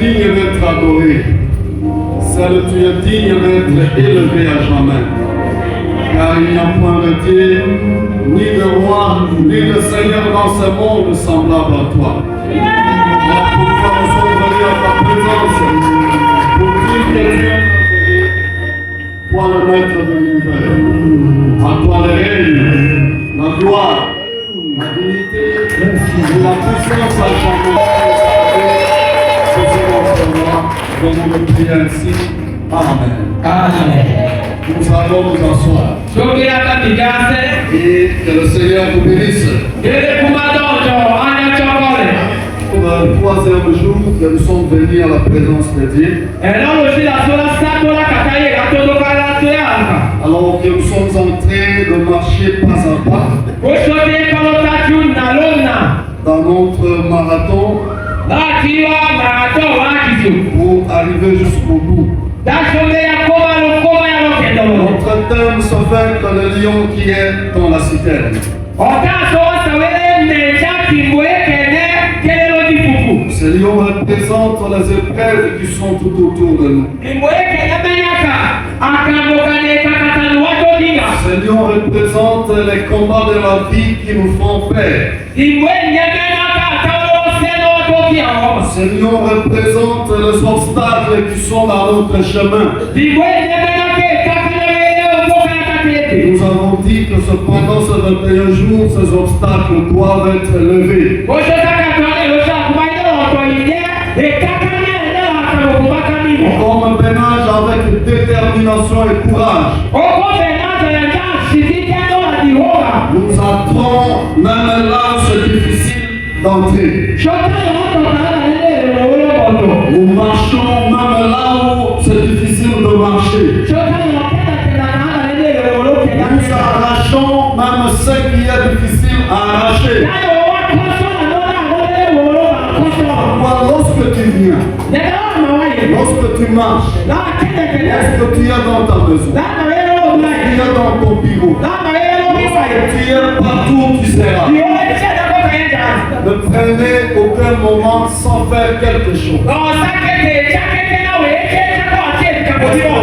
digne d'être adoré. Seul tu es digne d'être élevé à jamais. Car il n'y a point de Dieu, ni de roi, ni de Seigneur dans ce monde semblable à toi. Voilà pourquoi nous sommes venus à ta présence, pour dire que tu es merveilleux, toi le maître de l'univers. À toi le règne, la gloire, la dignité et la puissance à jamais. C'est notre roi, venons de prier ainsi. Amen. Amen. Nous allons nous asseoir. Et que le Seigneur vous bénisse. Pour le troisième jour que nous sommes venus à la présence de Dieu. Alors que nous sommes en train de marcher pas à pas dans notre marathon pour arriver jusqu'au bout. Notre thème se vaincre le lion qui est dans la citerne. Ce lion représente les épreuves qui sont tout autour de nous. Ce lion représente les combats de la vie qui nous font peur. Ce lion représente les obstacles qui sont dans notre chemin. Nous avons dit que cependant ce 21 jours, ces obstacles doivent être levés. On ménage avec détermination et courage. Nous entrons même là où c'est difficile d'entrer. Nous marchons même là où c'est difficile de marcher. Nous arrachons même ce qui est difficile à arracher. Lorsque tu viens, lorsque tu marches, lorsque tu es dans ta maison, tu es dans ton bureau, tu es partout où tu seras. Ne prenez aucun moment sans faire quelque chose.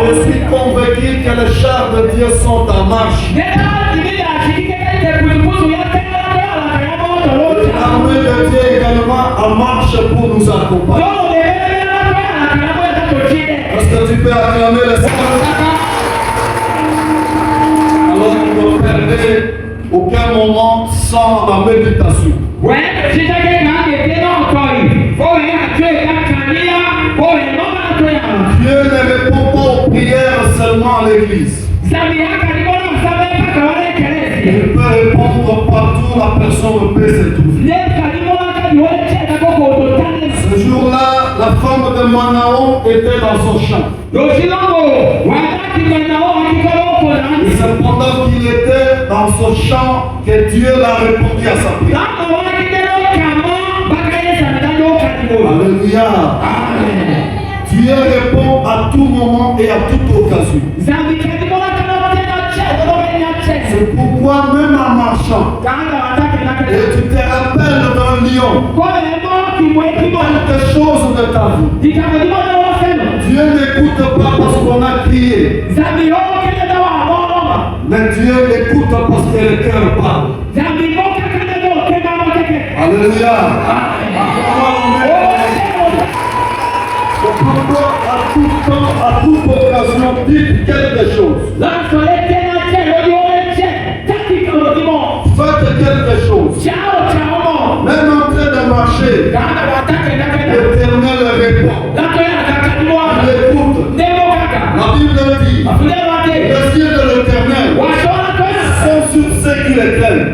Je suis convaincu que les chars de Dieu sont en marche. L'armée de Dieu également en marche pour nous accompagner. Est-ce que tu peux acclamer le Seigneur? Alors ne perdez aucun moment sans la méditation. Dieu ne répond pas aux prières seulement à l'église. Il peut répondre partout, la personne peut se trouver. Ce jour-là, la femme de Manaon était dans son champ. Et c'est pendant qu'il était dans son champ que Dieu l'a répondu à sa prière. Alléluia. Dieu répond à tout moment et à toute occasion. C'est pourquoi même en marchant, et tu te rappelles d'un lion, quelque chose de ta vie. Dieu n'écoute pas parce qu'on a crié, mais Dieu écoute parce que le cœur parle. Alléluia. À tout temps, à toute occasion, dites quelque chose. Faites quelque chose. Même en train de marcher, l'Éternel répond. Il écoute. La Bible dit, les yeux de l'Éternel sont sur ceux qui l'éteignent.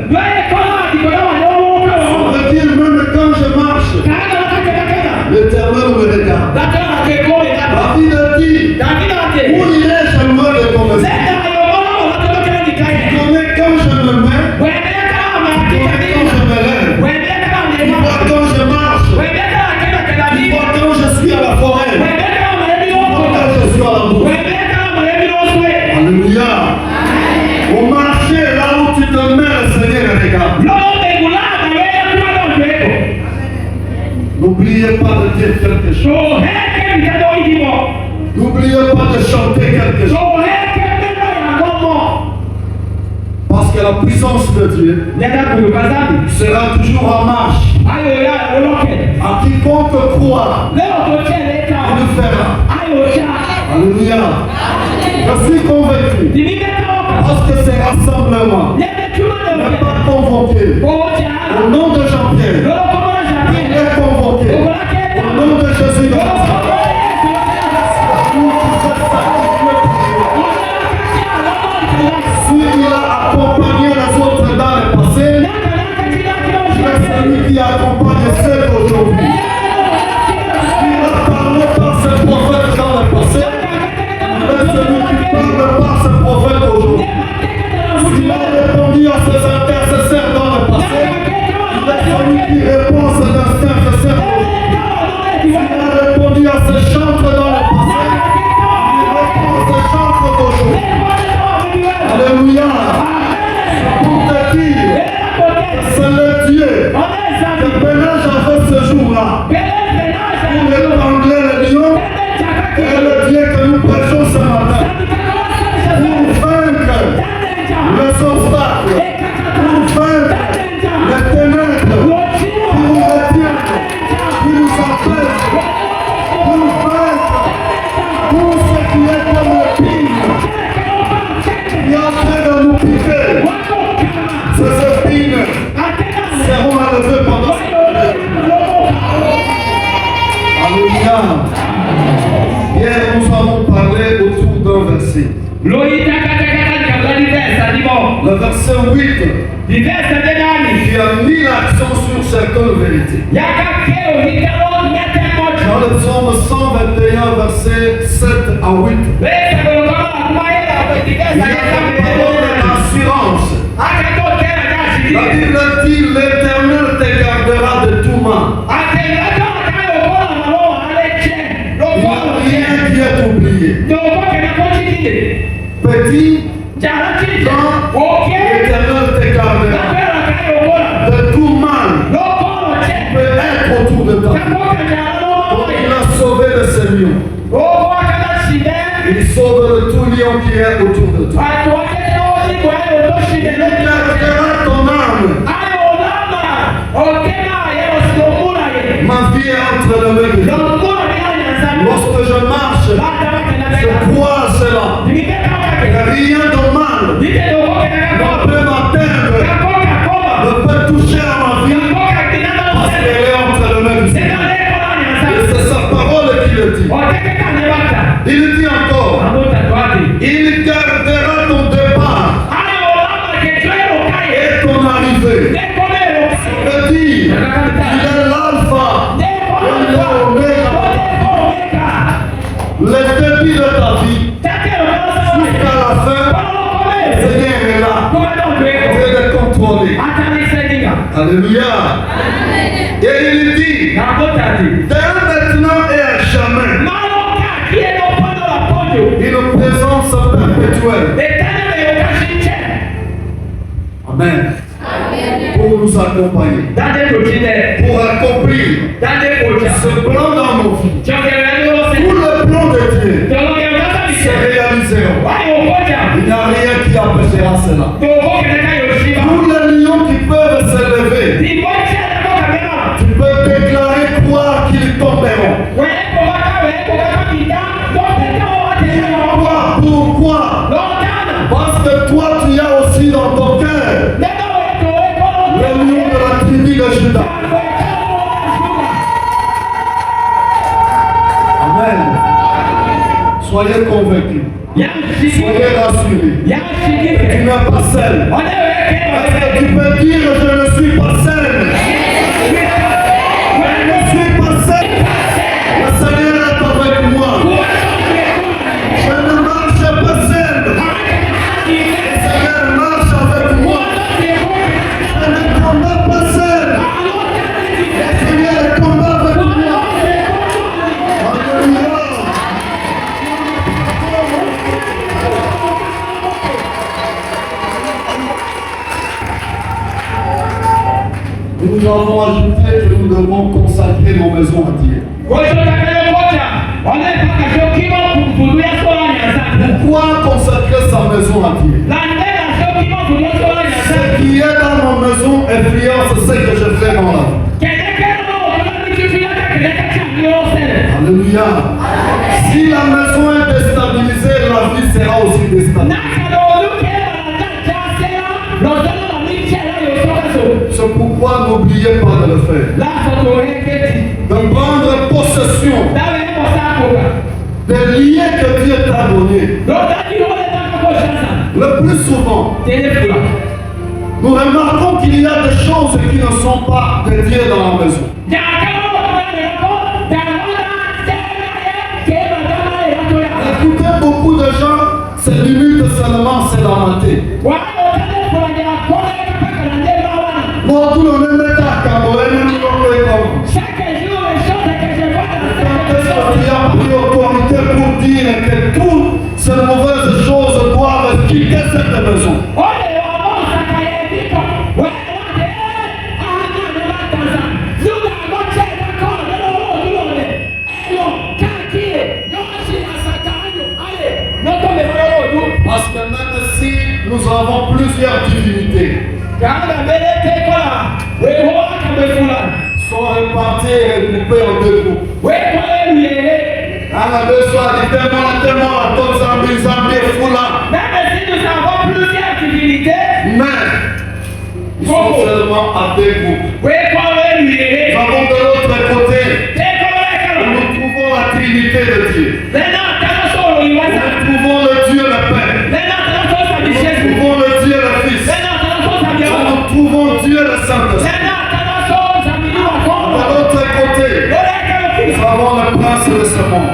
Ça veut dire même quand je marche, l'Éternel me regarde. La Bible dit, où irai-je loin de ton esprit? Tu connais quand je me mets, tu connais quand je me lève, tu vois quand je marche, tu vois quand je suis à la forêt, tu vois quand je suis à la bourse. Alléluia. Au marché, là où tu te mets, le Seigneur regarde. N'oubliez pas de dire quelque chose. puissance de Dieu sera toujours en marche. À quiconque croit, il le fera. Alléluia. Je suis convaincu. Parce que ces rassemblements n'est pas convoqué au nom de Jean-Pierre. Il est convoqué au nom de Jésus. S'il a accompagné les autres dans le passé, c'est celui qui accompagne ceux d'aujourd'hui. S'il a parlé par ses prophètes dans le passé, c'est celui qui parle par ses prophètes aujourd'hui. S'il a répondu à ses intercesseurs dans le passé, c'est celui qui répond à ses intercesseurs aujourd'hui. S'il a répondu à ses chantres dans le passé, il répond à ses chantres d'aujourd'hui. Alléluia. Pour te dire, c'est le Dieu que Bénage avait ce jour-là pour épingler les lions, et le Dieu que nous prêchons ce matin pour vaincre les obstacles, pour vaincre les ténèbres qui nous retiennent, qui nous empêchent, pour vaincre tout ce qui est comme le pire qui est en train de nous piquer. Ces épines seront enlevées pendant cette période. Alléluia. Hier, nous avons parlé autour d'un verset. Le verset 8 qui a mis l'accent sur certaines vérités. Dans le psaume 121, verset 7 à 8. Il y a une parole d'assurance. La Bible dit l'Éternel te gardera de tout mal. Il n'y a rien qui est oublié. Petit, quand l'Éternel te gardera de tout mal qui peut être autour de toi. Il a sauvé de ces lions. Il sauve de tout lion qui est autour de toi. Il gardera ton âme. Ma vie est entre les mains de Dieu. Lorsque je marche, je crois à cela. Rien de mal ne peut m'atteindre, ne peut toucher à ma vie, parce qu'elle est entre les mains de Dieu. Et c'est sa parole qui le dit. Il dit encore, il gardera ton départ et ton arrivée. Ça veut dire, il est l'alpha et l'oméga. Les débuts de ta vie, jusqu'à la fin, le Seigneur est là. Dieu est contrôlé. Alléluia. Et il dit, dès maintenant et à jamais, une présence perpétuelle. Amen. Pour nous accompagner, pour accomplir ce plan dans nos vies. Tout le plan de Dieu se réaliseront. Il n'y a rien qui empêchera cela. Tous les lions qui peuvent s'élever, tu peux déclarer, croire qu'ils tomberont. Pourquoi? Parce que toi tu as aussi dans ton cœur le lion de la tribu de Juda. Amen. Soyez convaincus. Soyez rassurés. Tu n'es pas seul. Parce que tu peux dire je ne suis pas seul. Je ne suis pas seul. Le Seigneur est avec moi. Je ne marche pas seul. Le Seigneur marche avec moi. Je ne combats pas seul. Le Seigneur combat avec moi. Alléluia. Nous avons ajouté que nous devons consacrer nos maisons à Dieu. Pourquoi consacrer sa maison à Dieu? influence ce que je fais dans la vie. Alléluia. Si la maison est déstabilisée, la vie sera aussi déstabilisée. C'est pourquoi n'oubliez pas de le faire. De prendre possession des liens que Dieu t'a donnés. Le plus souvent, nous remarquons qu'il y a des choses qui ne sont pas dédiées dans la maison. Écoutez, beaucoup de gens se limitent seulement à se lamenter. Bon, tout le monde est à Cameroun, nous Chaque jour, les choses que je vois dans il y a pris autorité pour dire que toutes ces mauvaises choses doivent quitter cette maison. Parce que même si nous avons plusieurs divinités, sont réparties et regroupées en deux groupes. La besoin de tellement à d'autres zambis foula. Même si nous avons plusieurs divinités, Mais ils sont seulement à deux groupes. Nous avons de l'autre côté, nous trouvons la Trinité de Dieu. Nous trouvons le Dieu le Père. Nous trouvons le Dieu le Fils. Nous trouvons Dieu le Saint-Esprit. De l'autre côté, nous avons le prince de ce monde.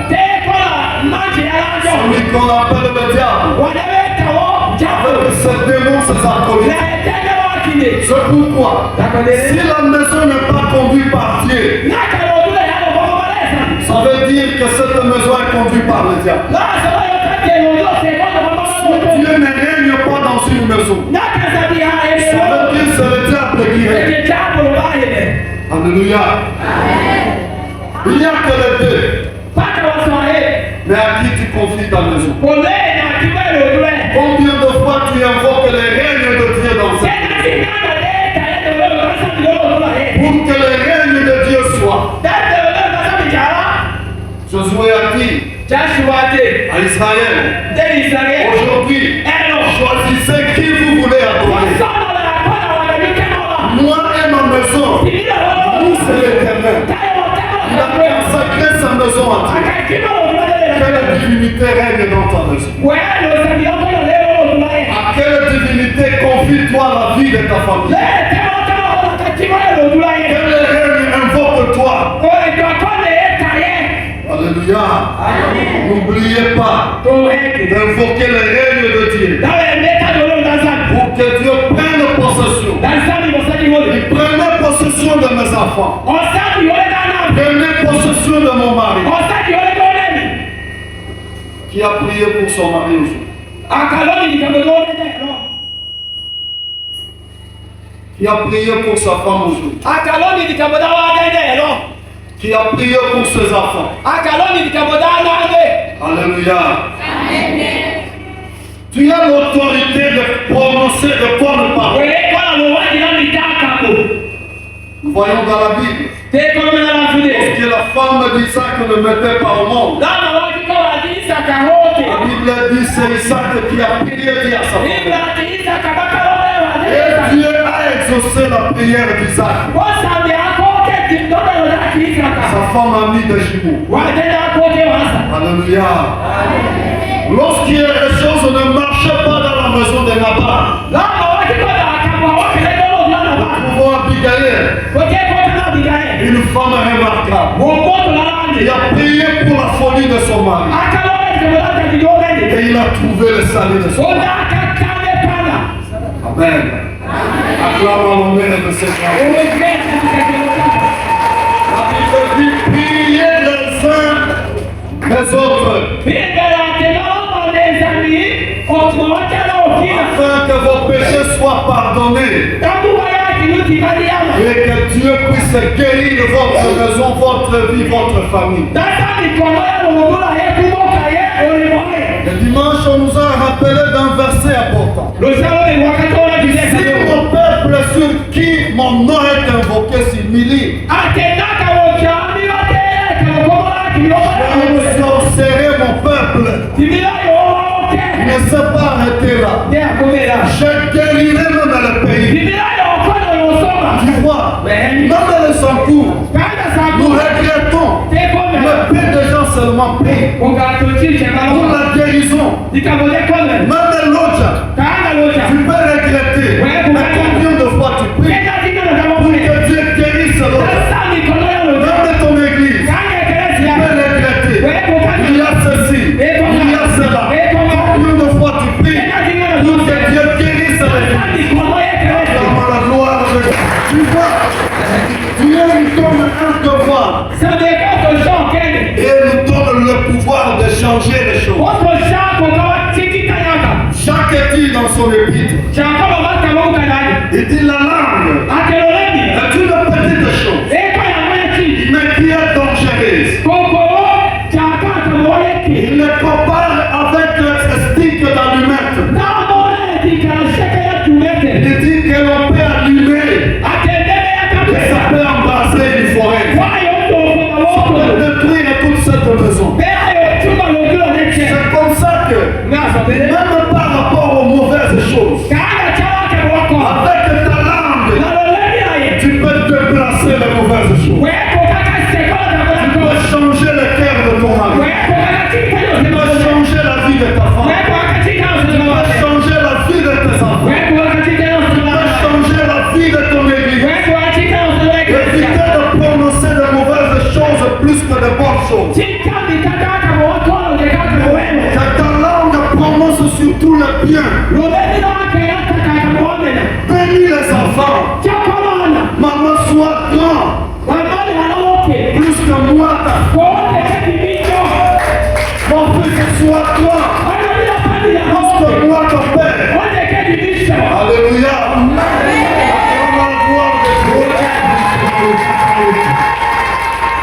Celui qu'on appelle le diable. Avec ses démons, ses acolytes. C'est pourquoi, si la maison n'est pas conduite par Dieu, ça veut dire que cette maison est conduite par le diable. Si Dieu ne règne pas dans une maison, ça veut dire que c'est le diable qui règne. Alléluia. Il n'y a que les deux. Mais à qui tu confies ta maison? Combien de fois tu invoques les règnes de Dieu dans cette maison? Pour que le règne de Dieu soit. Josué a dit à Israël, aujourd'hui, choisissez qui vous voulez adorer. Moi et ma maison, nous c'est l'Éternel. Il a consacré sa maison à Dieu. Quelle divinité règne dans ta maison? À quelle divinité confie-toi la vie de ta famille? Quel règne invoque-toi? Alléluia. N'oubliez pas d'invoquer le règne de Dieu. Pour que Dieu prenne possession. Il prenait possession de mes enfants. Prenez possession de mon mari. Qui a prié pour son mari aujourd'hui? Qui a prié pour sa femme aujourd'hui? Qui a prié pour ses enfants? Alléluia. Tu as l'autorité de prononcer de bonnes paroles. Nous voyons dans la Bible. Lorsque la femme d'Isaac ne mettait pas au monde, la Bible dit c'est Isaac qui a prié Dieu à sa femme. Et Dieu a exaucé la prière d'Isaac. Sa femme a mis des jumeaux. Alléluia. Lorsqu'il y a des choses ne marchaient pas dans la maison de Nabal, nous pouvons Abigail, une femme remarquable, qui a prié pour la folie de son mari. Et il a trouvé le salut de son mari. Amen. Acclamons le nom de ce Dieu. La Bible dit priez les uns les autres. Afin que vos péchés soient pardonnés. Et que Dieu puisse guérir votre maison, votre vie, votre famille. Le dimanche, on nous a rappelé d'un verset important. Si mon peuple sur qui mon m'humilie. Je sorcerai mon peuple. Il ne s'est pas arrêté là. Je guérirai même le pays. Tu vois, même les secours, nous regrettons. Le peu de gens seulement prient pour la guérison. Même l'autre, tu peux regretter. Mais combien de fois tu pries pour que Dieu guérisse l'autre? Même de ton église, tu peux regretter. Il y a ceci, il y a cela. Combien de fois tu pries pour que Dieu guérisse l'église? Dans la gloire de Dieu. Tu vois, Dieu nous donne un devoir. Et nous donne le pouvoir de changer les choses. Chaque dit dans son épître, il dit la langue est une petite chose, mais qui est dangereuse. Il le compare avec le stick d'allumette. Il dit que l'on peut allumer, que ça peut embraser une forêt. Ça peut détruire toute cette maison. C'est comme ça que, même par rapport aux mauvaises choses, avec ta langue, tu peux déplacer les mauvaises choses. Tu peux changer le cœur de ton mari. Tu peux changer la vie de ta femme. Tu peux changer la vie de tes enfants. Tu peux changer la vie de ton église. Éviter de prononcer de mauvaises choses plus que de bonnes choses. Que ta langue prononce surtout le bien. Bénis les enfants. Maman, sois grand. Plus que moi. Mon fils, sois grand. Plus que moi, ton père. Alléluia.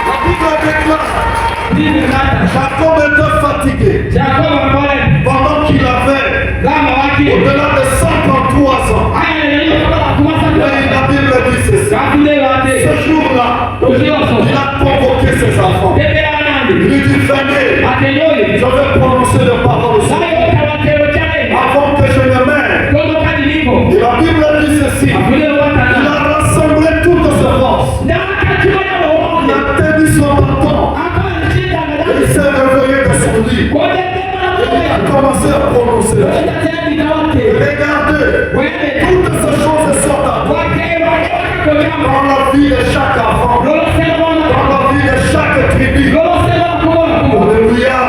La Bible déclare, Jacob était fatigué pendant qu'il avait au-delà de 133 ans. Et la Bible dit ceci. Ce jour-là, il a convoqué ses enfants. Il lui dit, venez, je vais prononcer les paroles aussi. Avant que je ne meure. Et la Bible dit ceci. Il a rassemblé toutes ses forces. Il a tenu son bâton. Il s'est réveillé de son lit. Et il a commencé à prononcer. Regardez, toutes ces choses sont à toi. Dans la vie de chaque enfant. Dans la vie de chaque tribu. Alléluia.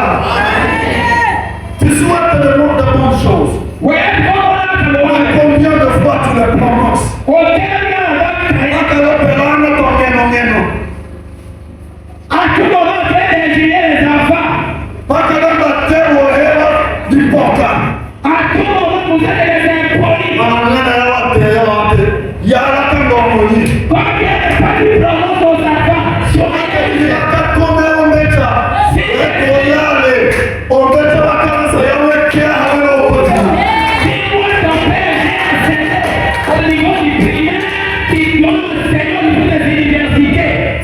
Tu souhaites le monde de bonnes choses. Combien de fois tu les prononces?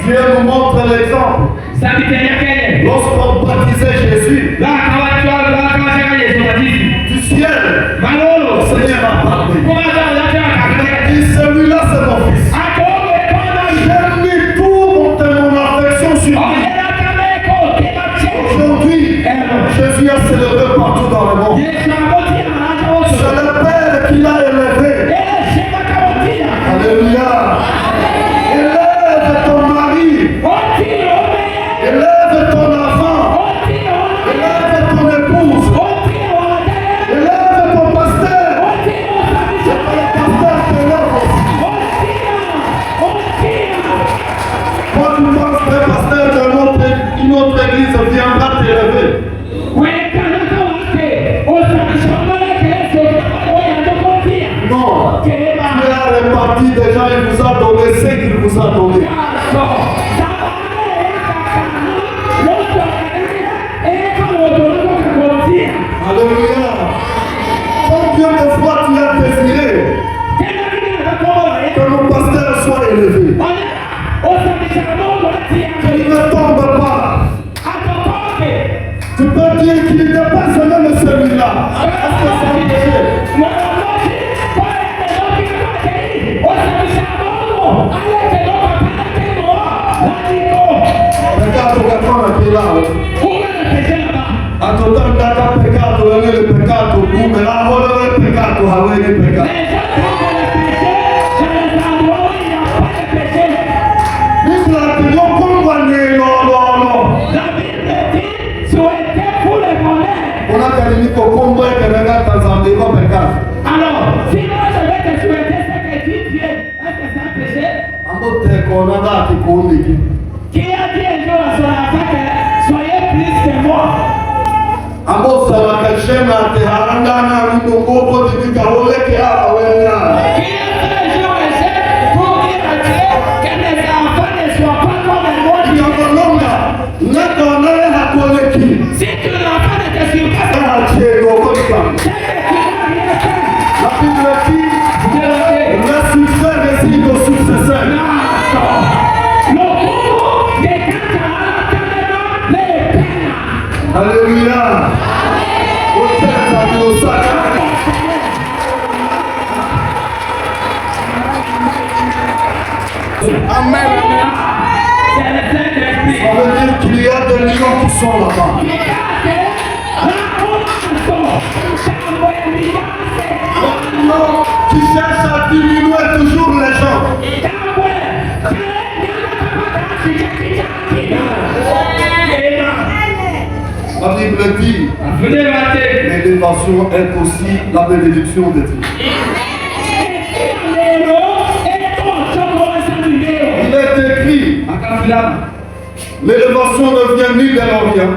Dieu nous montre l'exemple. Lorsqu'on baptisait Jésus, du ciel, le Seigneur a parlé. Il dit, celui-là c'est mon fils. J'ai mis toute mon affection sur lui. Aujourd'hui, Jésus a célébré partout dans le monde. C'est le Père qui l'a élevé. Alléluia. Élève ton mari. Élève ton enfant. Élève ton épouse. Élève ton pasteur. C'est pas le pasteur qui élève aussi. Quand tu penses que le pasteur d'une autre église viendra t'élever. Non. Tu as réparti déjà, il vous a donné ce qu'il vous a donné. Alléluia. Combien de fois tu as désiré que mon pasteur soit élevé? qu'il ne tombe pas. Tu peux dire qu'il n'était pas seulement celui-là. Est-ce que ça me fait? Peccato che fanno qui là. A total data peccato, non è il peccato, come la voce del peccato, avere il peccato. Biblia ti non condanne, no. On a qu'à dire qu'on combat que regarde dans un débat peccato. Alors, si moi je vais te souhaiter ce que dit Dieu, est-ce que c'est un péché? A volte con una data con lì. Qui a dit un jour à son enfant que soyez plus que moi? A volte la scena te arandana un gopo di cavole che ha vegna. Qui a dit un jour un chef pour dire à Dieu que mes enfants ne soient pas comme moi? Io non è a quelle chi. Si tu l'enfant ne te suit pas, A cielo con c'est que tu n'as rien fait. la Bibbia qui le succès réside au successeur. Alléluia. Amen. Ça veut dire qu'il y a des lions qui sont là-bas. Qui cherchent à diminuer toujours les gens. La Bible dit, l'élévation est aussi la bénédiction de Dieu. Il est écrit, l'élévation ne vient ni de l'Orient,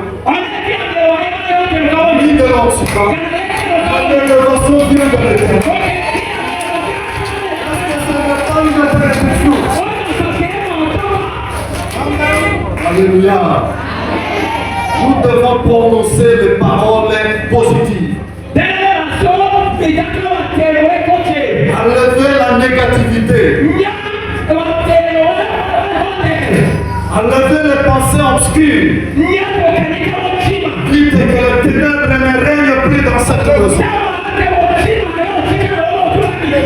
ni de l'Occident. L'élévation vient de l'Éternel. Est-ce que ce n'est pas une bénédiction? Alléluia. Nous devons prononcer les paroles positives. Enlever la négativité. Enlever les pensées obscures. Dites que les ténèbres ne règnent plus dans cette maison.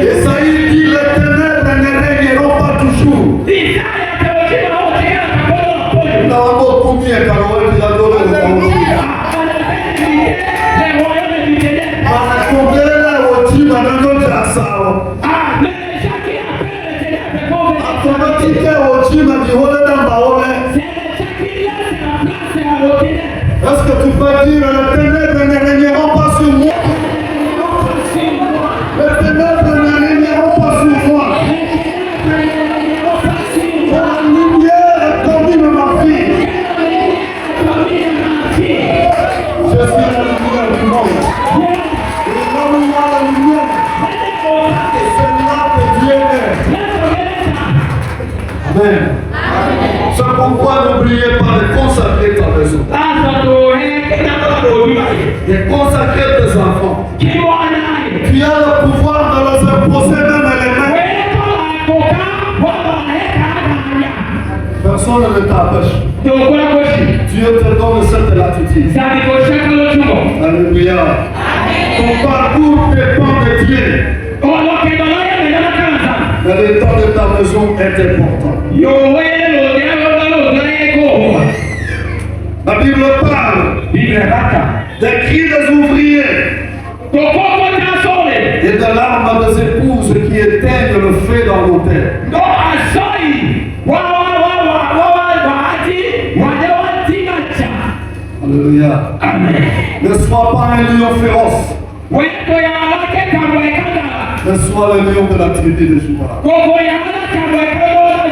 Esaïe dit les ténèbres ne régneront pas toujours. Est-ce que tu peux dire les ténèbres ne régneront pas sur moi? Les ténèbres ne régneront pas sur moi. La lumière domine ma vie. Je suis la lumière du monde. Et là où il y a la lumière, c'est là que Dieu est. Amen. C'est pourquoi n'oubliez pas de consacrer ta maison. De consacrer tes enfants. Tu as le pouvoir de les imposer même les mains. Personne ne t'empêche. Dieu te donne cette latitude. Alléluia. Ton parcours dépend de Dieu. Mais l'état de ta maison est important. La Bible parle des cris des ouvriers et de larmes des épouses qui éteignent le feu dans l'autel. Alléluia. Amen. Ne sois pas un lion féroce, mais sois le lion de la tribu de Juda.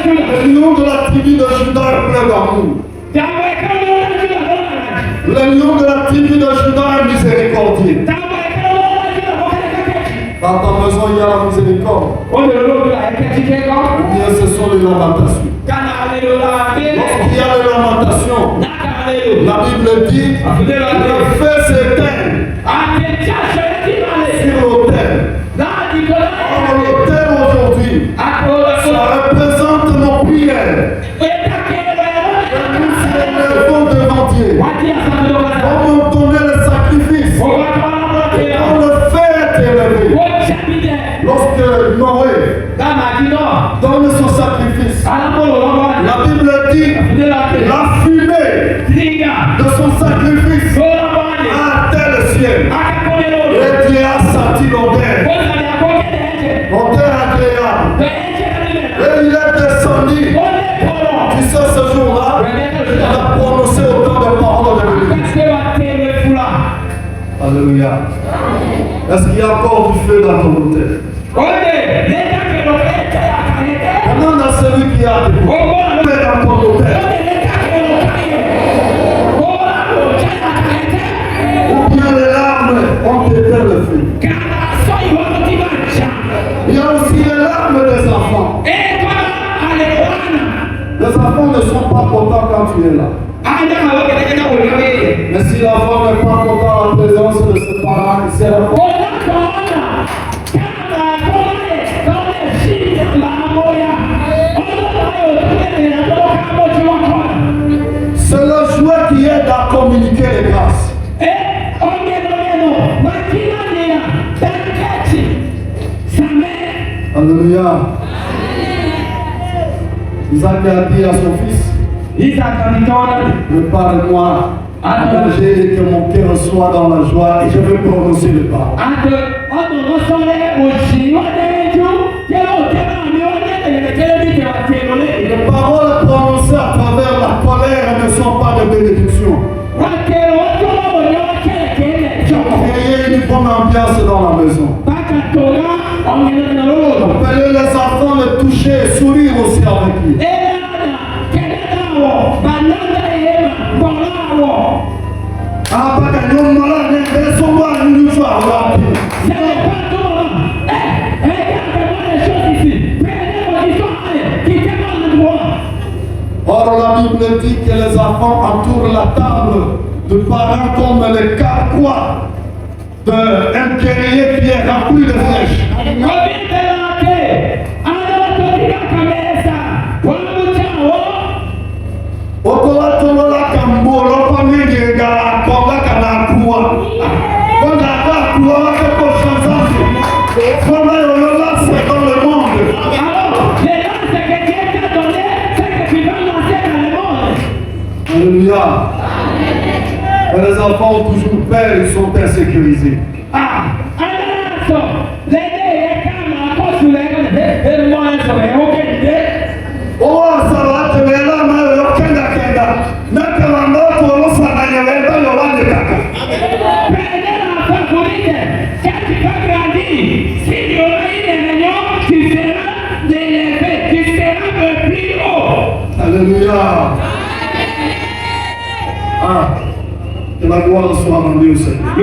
Le lion de la tribu de Juda est plein d'amour. Le lion de la tribu de Juda est miséricordieux. Dans ta maison, il y a la miséricorde. Ou bien ce sont les lamentations. Lorsqu'il y a les lamentations, la Bible dit le feu s'éteint sur l'autel. Or, l'autel aujourd'hui, ça représente nos prières. en terre agréable. Et il est descendu. Tu sais, ce jour-là, il a prononcé autant de paroles de l'église. Alléluia. Est-ce qu'il y a encore du feu dans ton hôtel? Maintenant, dans celui qui a du feu dans ton hôtel. Ou bien les larmes ont éteint le feu. Il y a aussi les larmes des enfants. Les enfants ne sont pas contents quand tu es là. Mais si l'enfant n'est pas content en présence de ses parents, il sert à quoi? C'est le jouet qui aide à communiquer les grâces. Alléluia. Isaac a dit à son fils, prépare-moi à manger et que mon cœur soit dans la joie et je vais prononcer le pas. Les paroles prononcées à travers la colère ne sont pas de bénédiction. Créer une bonne ambiance dans la maison. Appelez les enfants de toucher et sourire aussi avec lui. Or la Bible dit que les enfants entourent la table de parents comme les carquois d'un guerrier qui est rempli de flèches. Alléluia. Mais les enfants ont toujours peur, ils sont insécurisés. Oh, ça va te mettre la main, le kenda. Alléluia. Que la gloire soit rendue au Seigneur.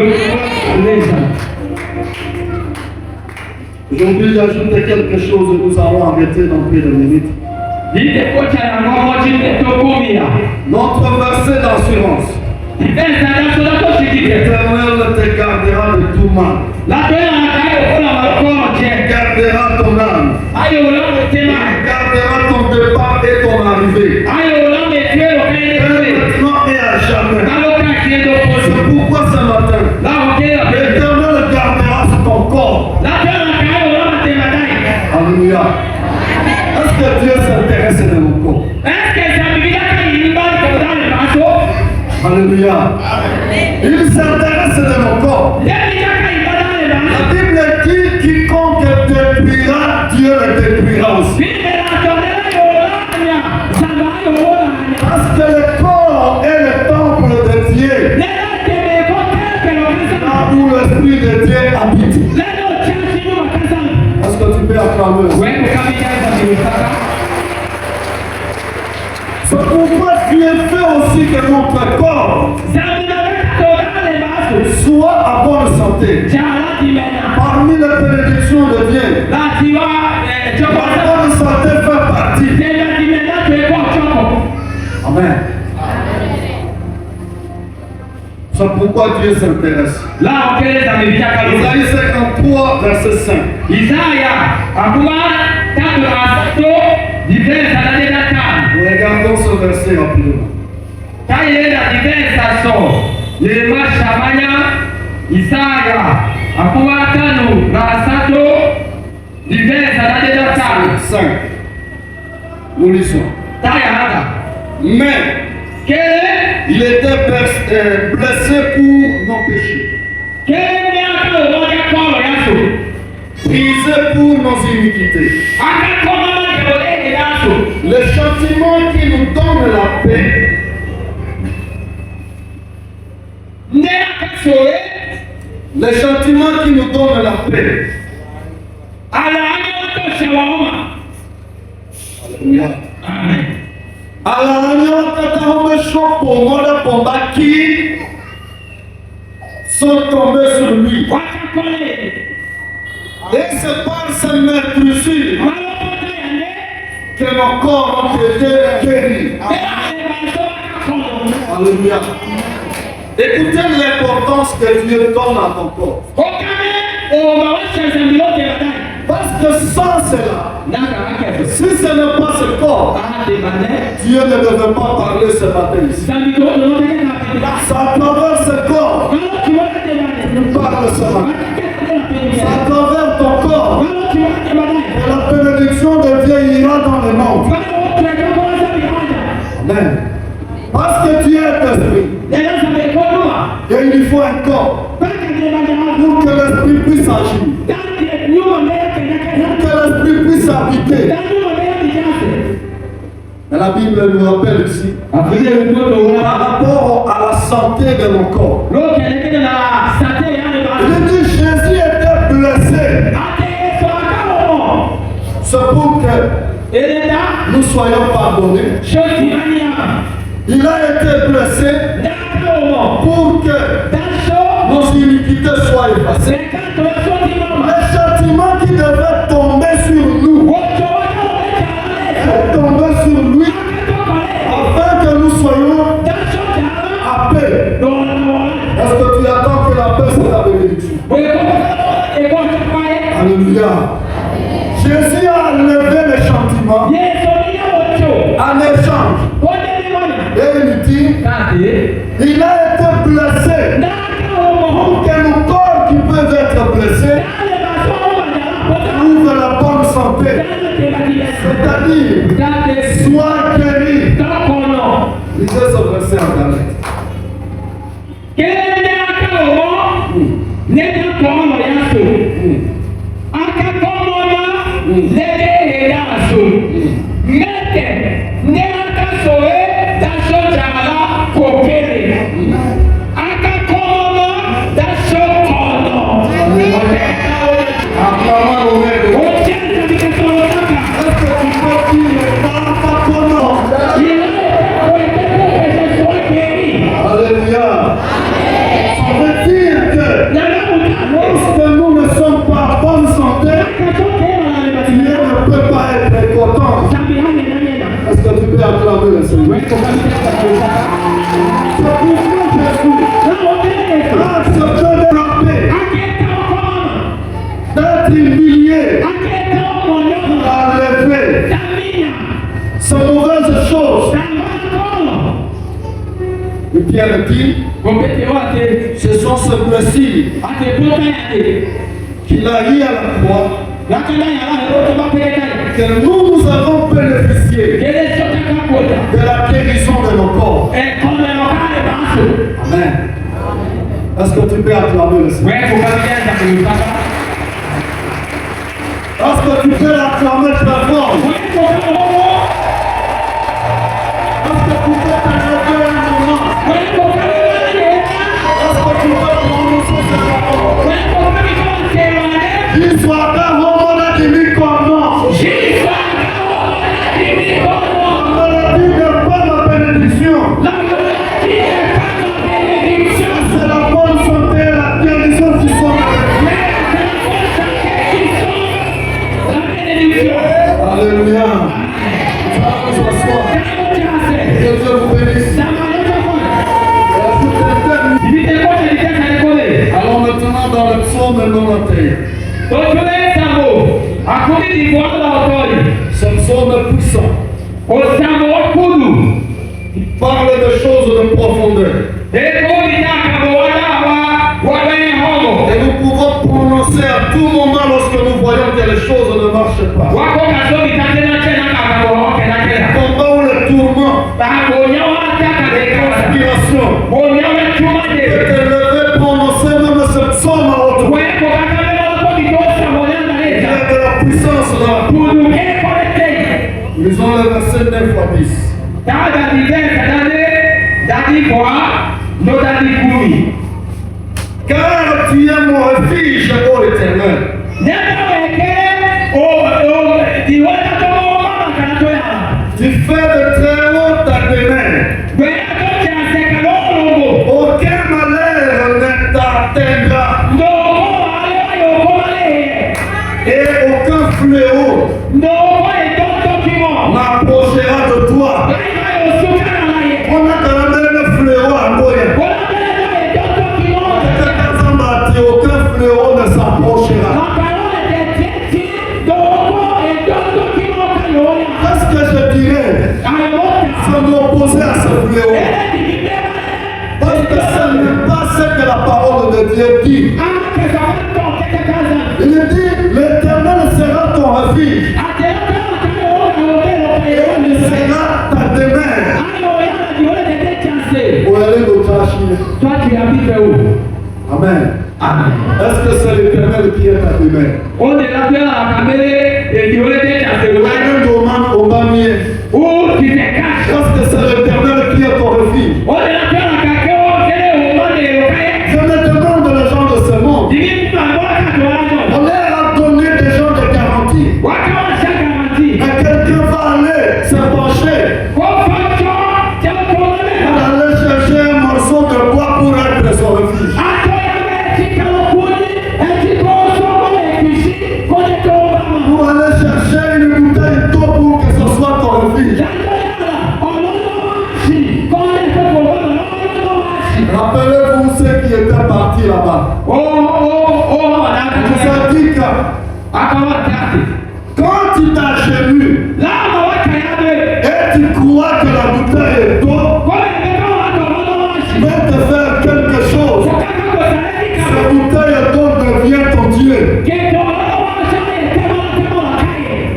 Aujourd'hui, j'ajoute quelque chose et nous allons arrêter dans peu de minutes. Notre verset d'assurance. L'Éternel te gardera de tout mal. Il gardera ton âme. Il gardera ton départ et ton arrivée. Maintenant et à jamais. C'est pourquoi ce matin, l'Éternel gardera ton corps. Alléluia. Est-ce que Dieu s'intéresse de mon corps? Alléluia. Il s'intéresse de mon corps. La Bible dit quiconque détruira, Dieu le détruira aussi. Parce que le corps est le temple de Dieu. Là où l'Esprit de Dieu habite. Est-ce que tu peux acclamer? C'est pourquoi Dieu fait aussi que notre corps soit à bonne santé. Parmi les bénédictions de Dieu, la bonne santé fait partie. Amen. C'est pourquoi Dieu s'intéresse. Isaïe 53, verset 5. Regardons ce verset rapidement. Nous lisons. Mais il était blessé pour nos péchés. brisé pour nos iniquités. Le châtiment qui nous donne la paix. Le châtiment qui nous donne la paix. Alléluia. Amen. Alors, on me choque pour moi le combat qui sont tombés sur lui. Et c'est par ces meurtrissures que nos corps ont été guéris. Alléluia. Écoutez l'importance que Dieu donne à ton corps. Parce que sans cela, si ce n'est pas ce corps, Dieu ne devait pas parler ce matin ici. C'est à travers ce corps qu'il nous parle ce matin. C'est à travers ton corps que la bénédiction de Dieu ira dans le monde. Amen. Parce que Dieu est esprit. Et il lui faut un corps pour que l'esprit puisse agir. Pour que l'esprit puisse habiter. Mais la Bible nous rappelle ici par rapport à la santé de mon corps. Il dit Jésus était blessé. C'est pour que nous soyons pardonnés. Il a été blessé pour que nos iniquités soient effacées. Le châtiment qui devait tomber sur nous est tombé sur lui afin que nous soyons à paix. Est-ce que tu attends que la paix soit la bénédiction? Alléluia. Jésus a enlevé le châtiment en échange. Et il dit, il a été blessé pour que nos corps qui peuvent être blessés trouvent la bonne santé. C'est-à-dire, sois guéri. Lisez ce verset en direct. Pierre dit, ce sont ces blessures qu'il a eu à la croix que nous avons bénéficié de la guérison de nos corps. Amen. Est-ce que tu peux acclamer le Seigneur? Est-ce que tu peux l'acclamer très fort? Est-ce que tu peux t'arrêter un moment? Est-ce que tu peux prononcer ce mot? Il soit là, on a dit comment? On a dit de pas la bénédiction. C'est la bonne santé et la guérison qui sont là. Alléluia. Que Dieu vous bénisse. Alors maintenant dans le psaume 91. Ce psaume est puissant. Il parle de choses de profondeur. Et nous pouvons prononcer à tout moment lorsque nous voyons que les choses ne marchent pas. Pendant le tourment, l'inspiration, et te lever, prononcer même ce psaume à haute voix. propice. Car dans l'hiver, Dadi boit, nos Dadi Koumi. Car tu es mon refuge, ô Éternel. Tu fais de très haut ta demeure. Aucun malheur ne t'atteindra. Et aucun fléau n'approchera de toi. On a quand même un fléau à Goya. Aucun fléau ne s'approchera. Qu'est-ce que je dirais? Se m'opposer à ce fléau. Parce que ce n'est pas ce que la parole de Dieu dit. Il dit, l'Éternel sera ton refuge. Et il sera ta demeure. Où aller au Tachine? Toi, tu habites où? Amen. Amen. Est-ce que c'est l'Éternel qui est ta demeure? On est là la caméra et tu voulais te casser. Où tu te caches? Est-ce que c'est l'Éternel qui est ton refuge? On est là la caméra, Je me demande les gens de ce monde. On leur a donné des gens de garantie. Mais quelqu'un va aller se pencher. On va aller chercher un morceau de bois pour être son refuge. Pour aller chercher une bouteille d'eau pour que ce soit ton refuge. Rappelez-vous ceux qui étaient partis là-bas. Je vous ai dit que quand tu t'agenouilles et tu crois que la bouteille est d'eau va te faire quelque chose, cette bouteille d'eau devient ton Dieu.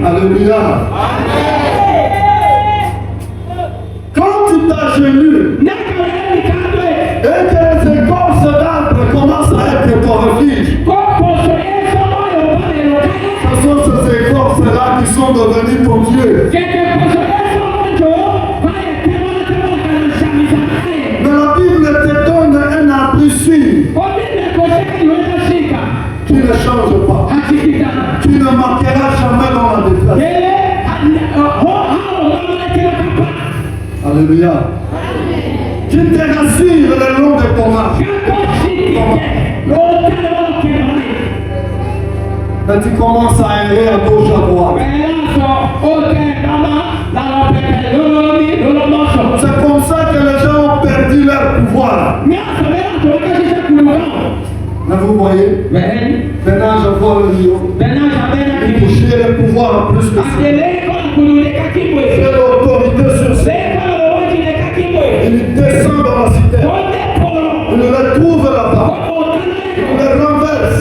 Alléluia. Quand tu t'agenouilles et que les écorces d'arbres commencent à être ton refuge, ce sont ces écorces-là qui sont devenues ton Dieu. Mais la Bible te donne un abri sûr qui ne change pas. Tu ne manqueras jamais dans la détresse. Alléluia. Qui te rassure le long de ton marche. Mais tu commences à errer à gauche à droite. C'est comme ça que les gens ont perdu leur pouvoir. Mais vous voyez, maintenant je vois le lion. J'ai le pouvoir en plus que ça. J'ai l'autorité sur ça. Il descend dans la cité. Il le trouve là-bas. Il le renverse.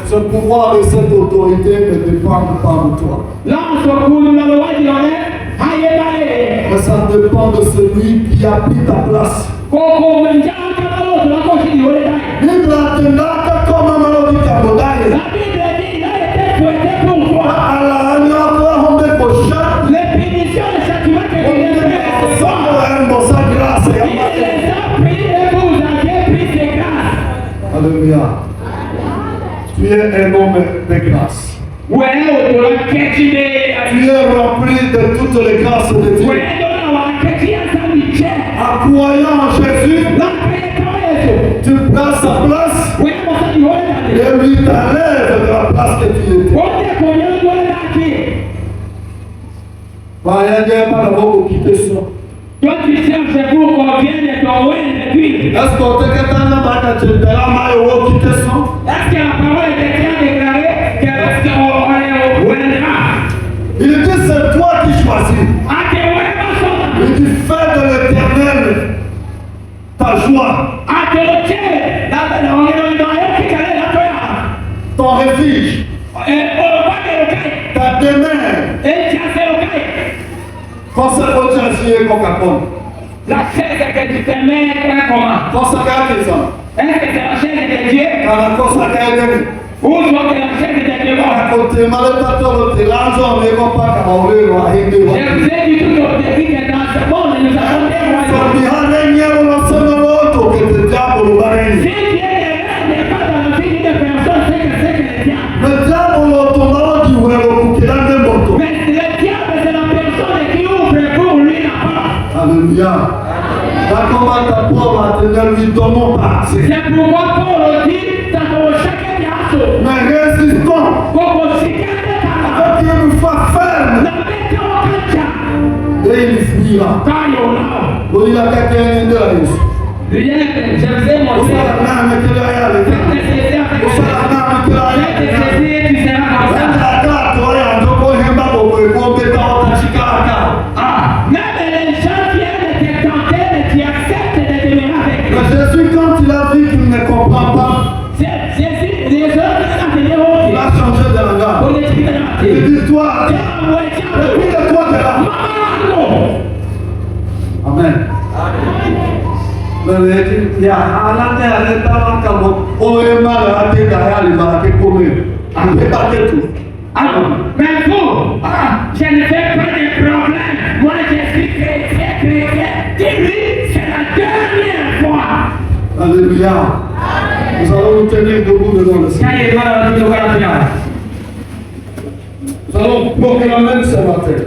Ce pouvoir et cette autorité ne dépendent pas de toi. Mais ça dépend de celui qui a pris ta place. Alléluia. Tu es un homme de grâce. Tu es rempli de toutes les grâces de Dieu. En croyant en Jésus, tu prends sa place et lui t'enlève de la place que tu étais. Pas d'avoir quitté ça. Toi, tu cherches pour qu'on vienne de ton oeil depuis. Est-ce qu'on te quitte la main de la main ou quitter ça? Est-ce que la parole de Dieu a déclaré que lorsqu'on est au Ouendra? Il dit c'est toi qui choisis. Il dit fais de l'Éternel ta joie. Ton refuge. Ta demeure. Conservateur Coca-Cola. La chaise que tu te mets comment? Consacré ça. Est-ce que c'est la chaise de Dieu? Dans la consacrée de Uso que la gente te llevó. Côté malheureusement, t'es l'argent, mais on pas qu'à ouvrir ou à aider. Je sais du tout que tu es dans ce monde, nous avons des Sono di moyens. Hanegna, non sono molto, che te diavolo, Si Bareni. Dieu n'est pas dans la vie d'une personne, c'est que le diable. Il diavolo, tornava di quello che dà del molto. Mais le diable, c'est la personne qui ouvre pour lui la porte. Alléluia. Da come da Paolo a tenervi domo pazzi. C'est pourquoi Paul dit dans chacun des assos, Ma résistons. comme si quelqu'un parle, Perché mi fa fermo. la mettons en cancha. E mi sbira. Caio, Vuol dire che è in Deus. je faisais mon Usa Dieu. la name che l'hai alle. Usa la name che l'hai alle. Tu seras comme ça. Senta dato, dopo che vado poi come da una cicata. Ah, même les gens viennent te tenter, mais tu acceptes de demeurer avec eux. Ma Gesù quand il a vu qu'il ne comprend pas, Jésus, les autres, quand ils ont il a changé de langage. on est dit, Il dit toi, tiens, ouais, tiens, depuis le toi de là. Amen. Vedete, alla terra stava a capo, o è male a te che hai ma che come, anche perché tu. Alors, mais vous, je ne fais pas de problème. Moi, je suis chrétien. Dis-lui, c'est la dernière fois. Alléluia. Nous allons nous tenir debout devant le Seigneur. Quand il va dans le Nous allons proclamer ce matin.